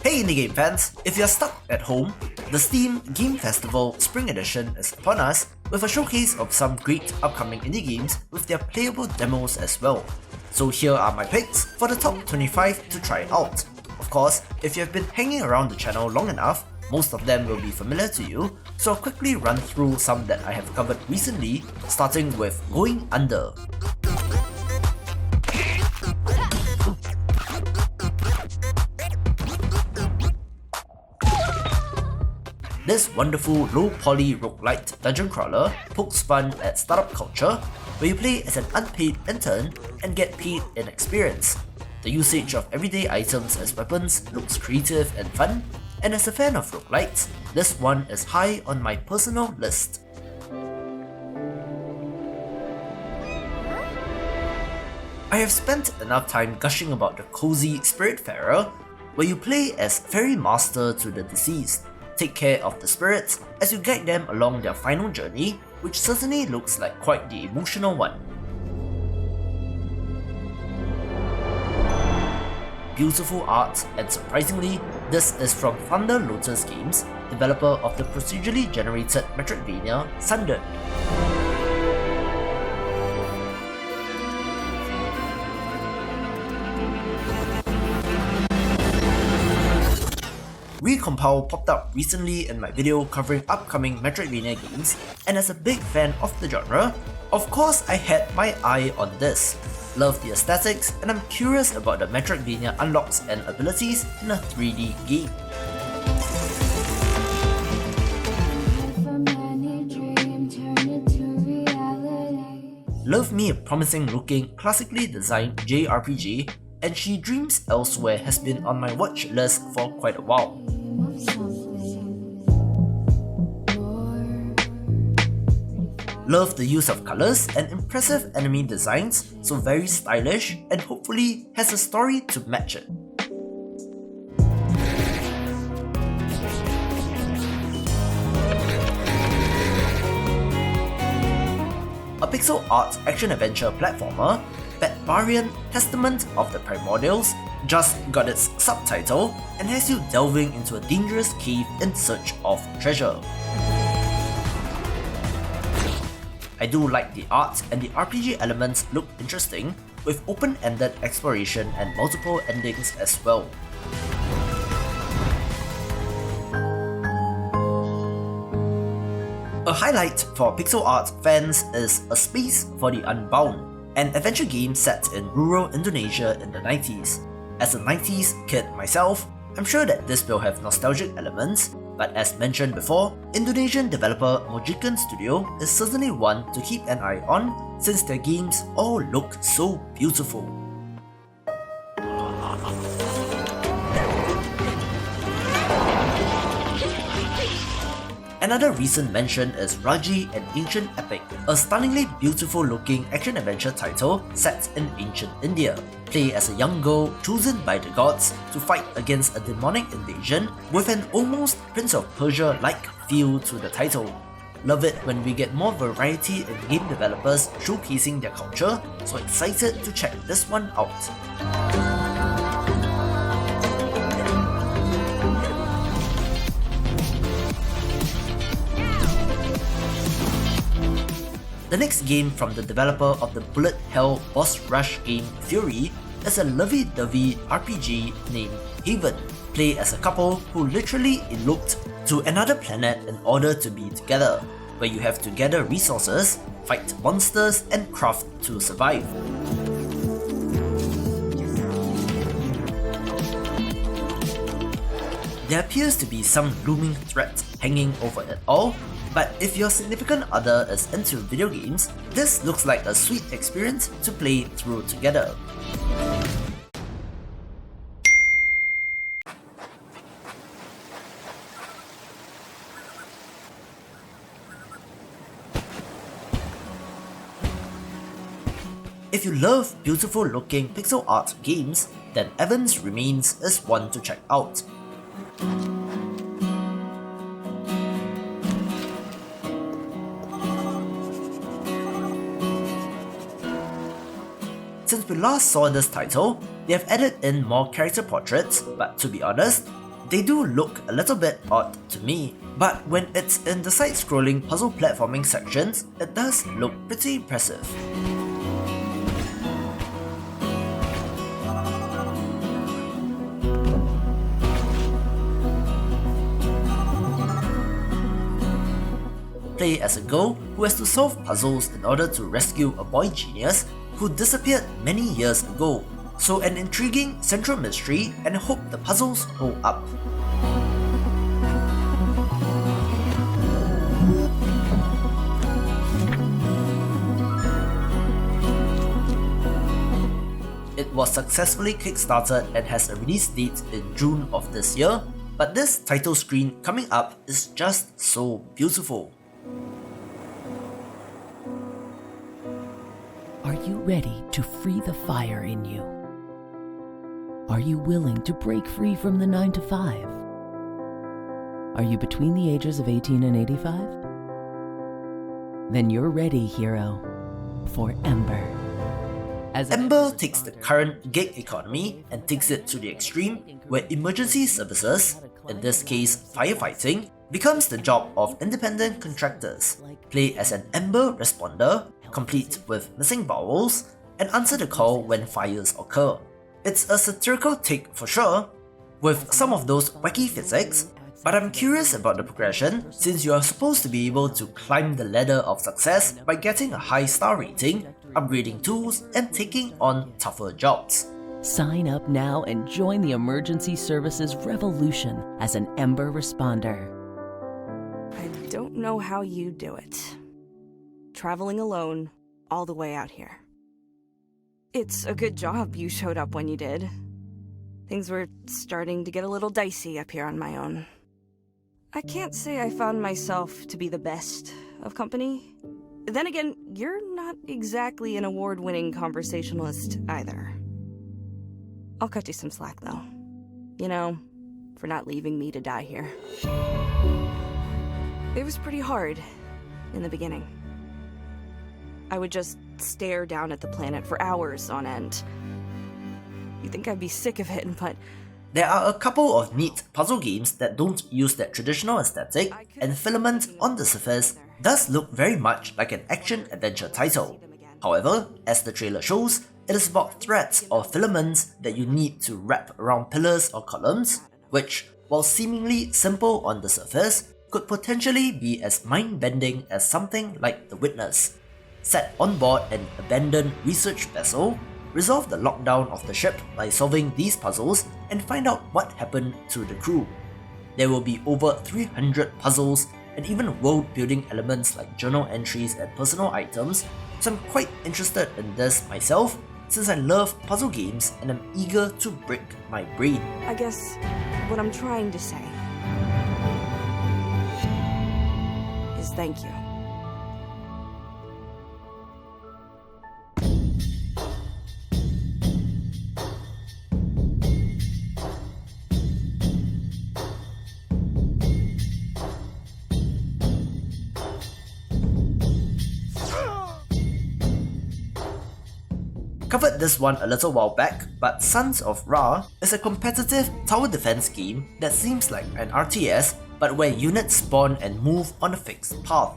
Hey indie game fans, if you're stuck at home, the Steam Game Festival Spring Edition is upon us with a showcase of some great upcoming indie games with their playable demos as well. So here are my picks for the top 25 to try out. Of course, if you have been hanging around the channel long enough, most of them will be familiar to you, so I'll quickly run through some that I have covered recently, starting with Going Under. This wonderful low-poly roguelite dungeon crawler pokes fun at startup culture, where you play as an unpaid intern and get paid in experience. The usage of everyday items as weapons looks creative and fun, and as a fan of roguelites, this one is high on my personal list. I have spent enough time gushing about the cozy Spiritfarer, where you play as Ferry Master to the deceased. Take care of the spirits as you guide them along their final journey, which certainly looks like quite the emotional one. Beautiful art, and surprisingly, this is from Thunder Lotus Games, developer of the procedurally generated Metroidvania Sundered. Recompile popped up recently in my video covering upcoming Metroidvania games, and as a big fan of the genre, of course I had my eye on this. Love the aesthetics, and I'm curious about the Metroidvania unlocks and abilities in a 3D game. Love me a promising looking, classically designed JRPG, and She Dreams Elsewhere has been on my watch list for quite a while. Love the use of colours and impressive enemy designs, so very stylish and hopefully has a story to match it. A pixel art action-adventure platformer, Barbarian Testament of the Primordials just got its subtitle and has you delving into a dangerous cave in search of treasure. I do like the art, and the RPG elements look interesting, with open-ended exploration and multiple endings as well. A highlight for pixel art fans is A Space for the Unbound, an adventure game set in rural Indonesia in the 90s. As a 90s kid myself, I'm sure that this will have nostalgic elements, but as mentioned before, Indonesian developer Mojikan Studio is certainly one to keep an eye on since their games all look so beautiful. Another recent mention is Raji an Ancient Epic, a stunningly beautiful looking action-adventure title set in ancient India. Play as a young girl chosen by the gods to fight against a demonic invasion with an almost Prince of Persia-like feel to the title. Love it when we get more variety in game developers showcasing their culture, so excited to check this one out. The next game from the developer of the bullet hell boss rush game Fury is a lovey-dovey RPG named Haven. Play as a couple who literally eloped to another planet in order to be together, where you have to gather resources, fight monsters, and craft to survive. There appears to be some looming threat hanging over it all, but if your significant other is into video games, this looks like a sweet experience to play through together. If you love beautiful looking pixel art games, then Evans Remains is one to check out. Since we last saw this title, they have added in more character portraits, but to be honest, They do look a little bit odd to me, but when it's in the side-scrolling puzzle platforming sections, it does look pretty impressive. Play as a girl who has to solve puzzles in order to rescue a boy genius who disappeared many years ago. So an intriguing central mystery, and I hope the puzzles hold up. It was successfully kickstarted and has a release date in June of this year, but this title screen coming up is just so beautiful. Are you ready to free the fire in you? Are you willing to break free from the 9 to 5? Are you between the ages of 18 and 85? Then you're ready, hero, for Ember. Ember takes the current gig economy and takes it to the extreme, where emergency services, in this case firefighting, becomes the job of independent contractors. Play as an Ember responder, complete with missing vowels, and answer the call when fires occur. It's a satirical take for sure, with some of those wacky physics, but I'm curious about the progression since you are supposed to be able to climb the ladder of success by getting a high star rating, upgrading tools, and taking on tougher jobs. Sign up now and join the emergency services revolution as an Ember responder. I don't know how you do it. Traveling alone all the way out here. It's a good job you showed up when you did. Things were starting to get a little dicey up here on my own. I can't say I found myself to be the best of company. Then again, you're not exactly an award-winning conversationalist either. I'll cut you some slack though. You know, for not leaving me to die here. It was pretty hard in the beginning. I would just stare down at the planet for hours on end. You'd think I'd be sick of it, but... There are a couple of neat puzzle games that don't use that traditional aesthetic, and Filaments on the surface does look very much like an action-adventure title. However, as the trailer shows, it is about threads or filaments that you need to wrap around pillars or columns, which, while seemingly simple on the surface, could potentially be as mind-bending as something like The Witness. Set on board an abandoned research vessel, resolve the lockdown of the ship by solving these puzzles and find out what happened to the crew. There will be over 300 puzzles and even world-building elements like journal entries and personal items, so I'm quite interested in this myself since I love puzzle games and I'm eager to break my brain. I guess what I'm trying to say is thank you. Covered this one a little while back, but Sons of Ra is a competitive tower defense game that seems like an RTS, but where units spawn and move on a fixed path.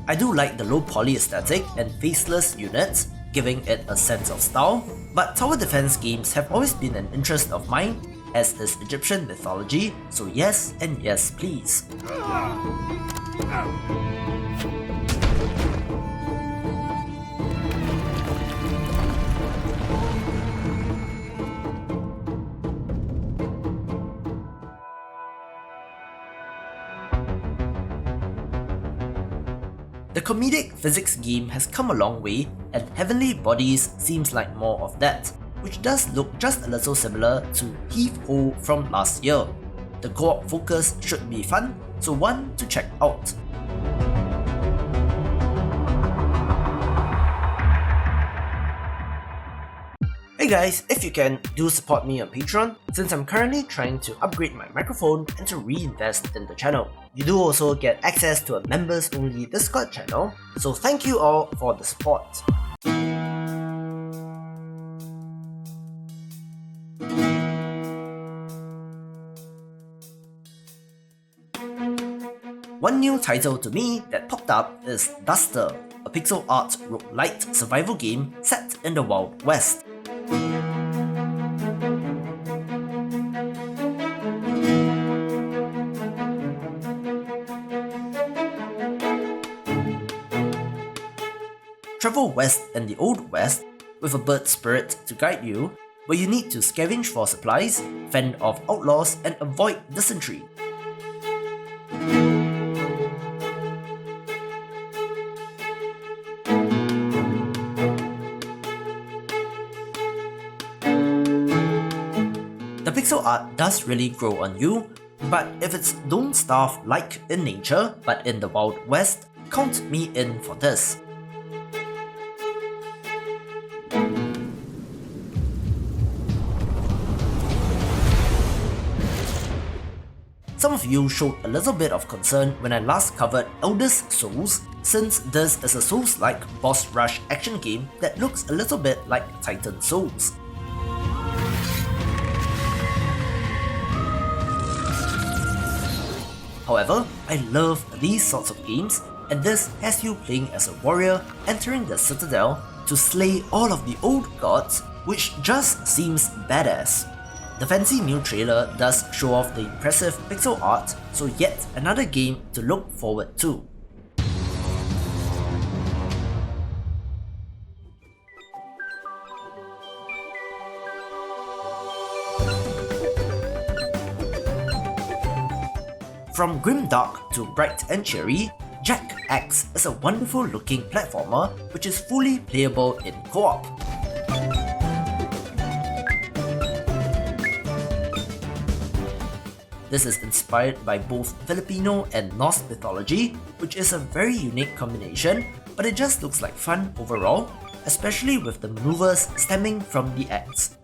I do like the low poly aesthetic and faceless units, giving it a sense of style, but tower defense games have always been an interest of mine, as is Egyptian mythology, so yes and yes please. The comedic physics game has come a long way, and Heavenly Bodies seems like more of that, which does look just a little similar to Heave Ho from last year. But I do like the low poly aesthetic and faceless units, giving it a sense of style, but tower defense games have always been an interest of mine, as is Egyptian mythology, so yes and yes please. Are you ready to free the fire in you? Are you willing to break free from the 9 to 5? Are you between the ages of 18 and 85? Then you're ready, hero, for Ember. The co-op focus should be fun, so one to check out. Hey guys, if you can, do support me on Patreon, since I'm currently trying to upgrade my microphone and to reinvest in the channel. You do also get access to a members only Discord channel, so thank you all for the support. One new title to me that popped up is Duster, a pixel art roguelite survival game set in the Wild West. Travel west in the Old West with a bird spirit to guide you, where you need to scavenge for supplies, fend off outlaws, and avoid dysentery. The pixel art does really grow on you, but if it's don't starve like in nature but in the Wild West, count me in for this. Some of you showed a little bit of concern when I last covered Eldest Souls, since this is a Souls-like boss rush action game that looks a little bit like Titan Souls. However, I love these sorts of games, and this has you playing as a warrior entering the citadel to slay all of the old gods, which just seems badass. The fancy new trailer does show off the impressive pixel art, so yet another game to look forward to. From grimdark to bright and cheery, Jack X is a wonderful looking platformer which is fully playable in co-op. This is inspired by both Filipino and Norse mythology, which is a very unique combination, but it just looks like fun overall, especially with the maneuvers stemming from the axe.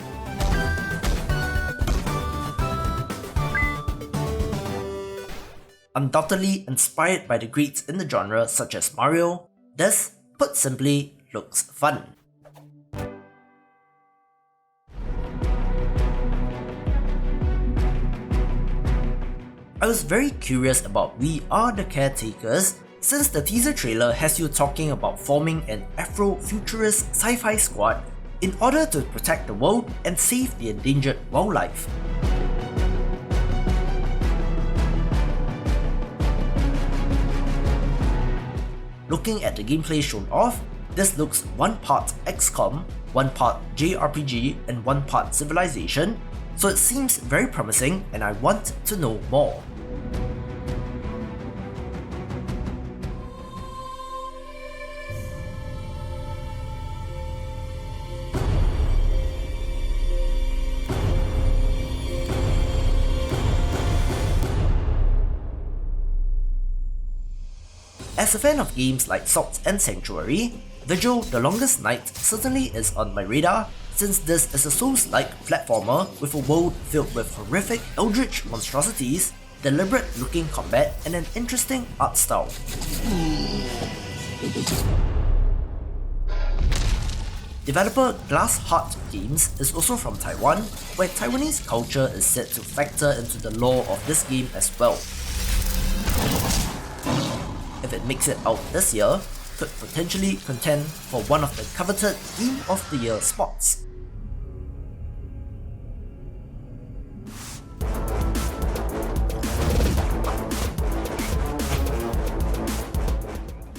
Undoubtedly inspired by the greats in the genre such as Mario, this, put simply, looks fun. I was very curious about We Are the Caretakers, since the teaser trailer has you talking about forming an Afro-futurist sci-fi squad in order to protect the world and save the endangered wildlife. Looking at the gameplay shown off, this looks one part XCOM, one part JRPG, and one part Civilization, so it seems very promising and I want to know more. As a fan of games like Salt and Sanctuary, Vigil: The Longest Night certainly is on my radar, since this is a Souls-like platformer with a world filled with horrific eldritch monstrosities, deliberate-looking combat, and an interesting art style. Developer Glass Heart Games is also from Taiwan, where Taiwanese culture is said to factor into the lore of this game as well. If it makes it out this year, could potentially contend for one of the coveted Game of the Year spots.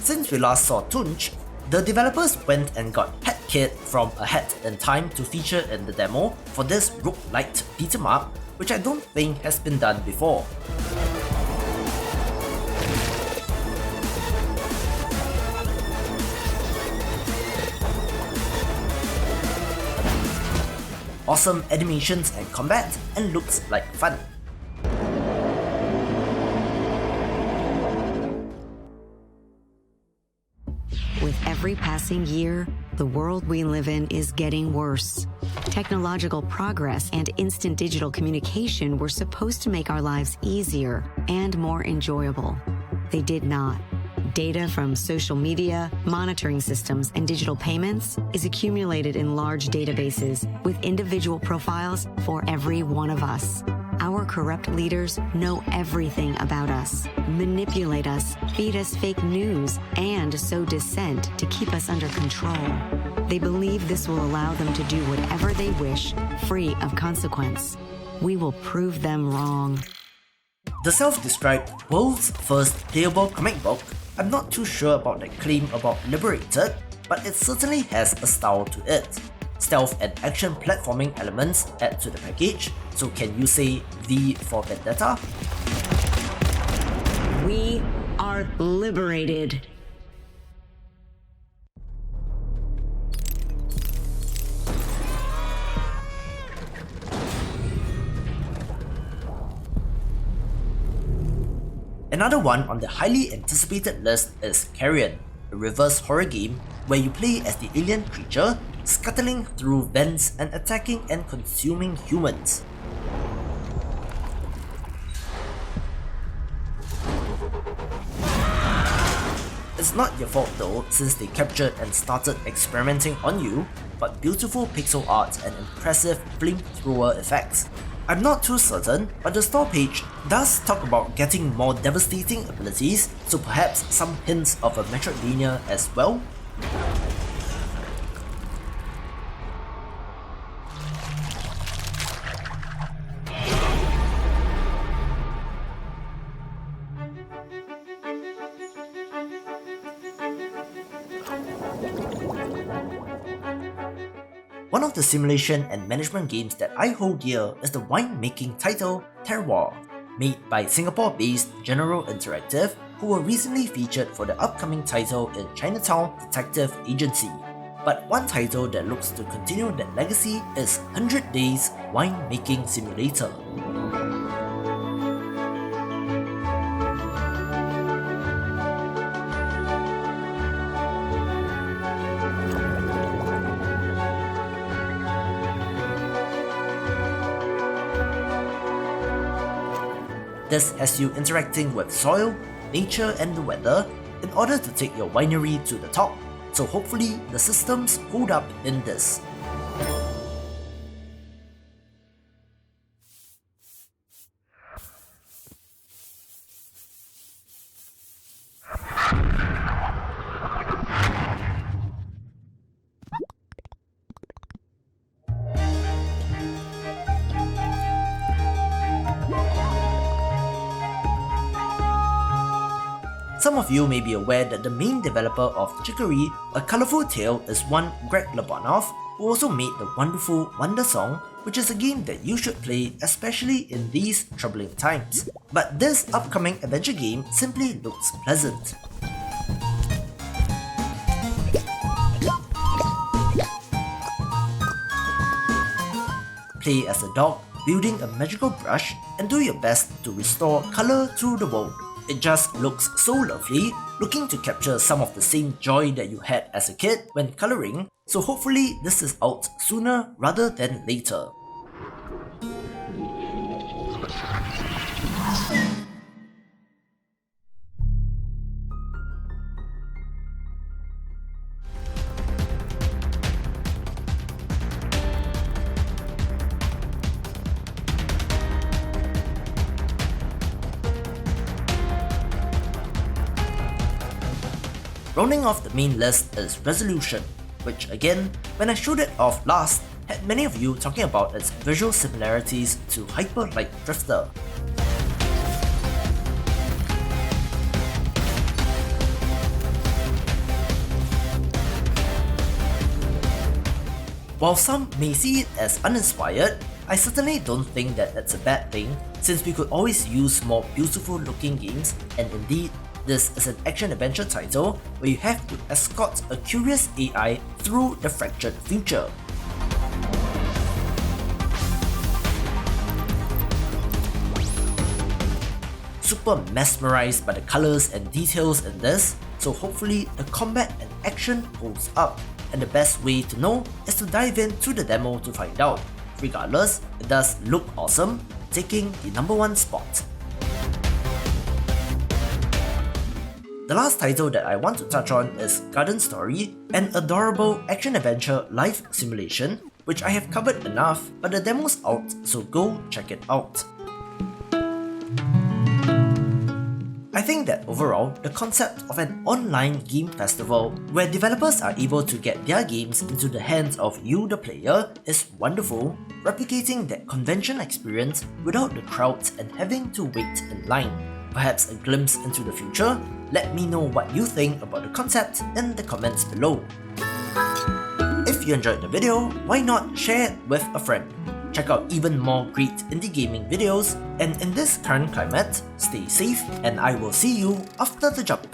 Since we last saw Tunch, the developers went and got Pet Kid from A Hat in Time to feature in the demo for this roguelite beat-em-up, which I don't think has been done before. Awesome animations and combat, and looks like fun. With every passing year, the world we live in is getting worse. Technological progress and instant digital communication were supposed to make our lives easier and more enjoyable. They did not. Data from social media, monitoring systems, and digital payments is accumulated in large databases with individual profiles for every one of us. Our corrupt leaders know everything about us, manipulate us, feed us fake news, and sow dissent to keep us under control. They believe this will allow them to do whatever they wish, free of consequence. We will prove them wrong. The self-described world's first playable comic book, I'm not too sure about the claim about Liberated, but it certainly has a style to it. Stealth and action platforming elements add to the package, so can you say V for Vendetta? We are liberated. Another one on the highly anticipated list is Carrion, a reverse horror game where you play as the alien creature, scuttling through vents and attacking and consuming humans. It's not your fault though, since they captured and started experimenting on you, but beautiful pixel art and impressive flamethrower effects. I'm not too certain, but the store page does talk about getting more devastating abilities, so perhaps some hints of a Metroidvania as well? One of the simulation and management games that I hold dear is the wine-making title Terroir, made by Singapore-based General Interactive, who were recently featured for the upcoming title in Chinatown Detective Agency. But one title that looks to continue that legacy is 100 Days Wine-Making Simulator. This has you interacting with soil, nature and the weather in order to take your winery to the top, so hopefully the systems hold up in this. Some of you may be aware that the main developer of Chicory, A Colorful Tale is one Greg Lobanov, who also made the wonderful Wonder Song, which is a game that you should play especially in these troubling times. But this upcoming adventure game simply looks pleasant. Play as a dog, wielding a magical brush, and do your best to restore color to the world. It just looks so lovely, looking to capture some of the same joy that you had as a kid when coloring, so hopefully this is out sooner rather than later. Rounding off the main list is Resolution, which again, when I showed it off last, had many of you talking about its visual similarities to Hyper Light Drifter. While some may see it as uninspired, I certainly don't think that that's a bad thing, since we could always use more beautiful looking games, and indeed, this is an action-adventure title where you have to escort a curious AI through the fractured future. Super mesmerized by the colors and details in this, so hopefully the combat and action holds up, and the best way to know is to dive into the demo to find out. Regardless, it does look awesome, taking the #1 spot. The last title that I want to touch on is Garden Story, an adorable action-adventure life simulation, which I have covered enough, but the demo's out, so go check it out. I think that overall, the concept of an online game festival where developers are able to get their games into the hands of you the player is wonderful, replicating that convention experience without the crowds and having to wait in line. Perhaps a glimpse into the future? Let me know what you think about the concept in the comments below. If you enjoyed the video, why not share it with a friend? Check out even more great indie gaming videos, and in this current climate, stay safe and I will see you after the jump.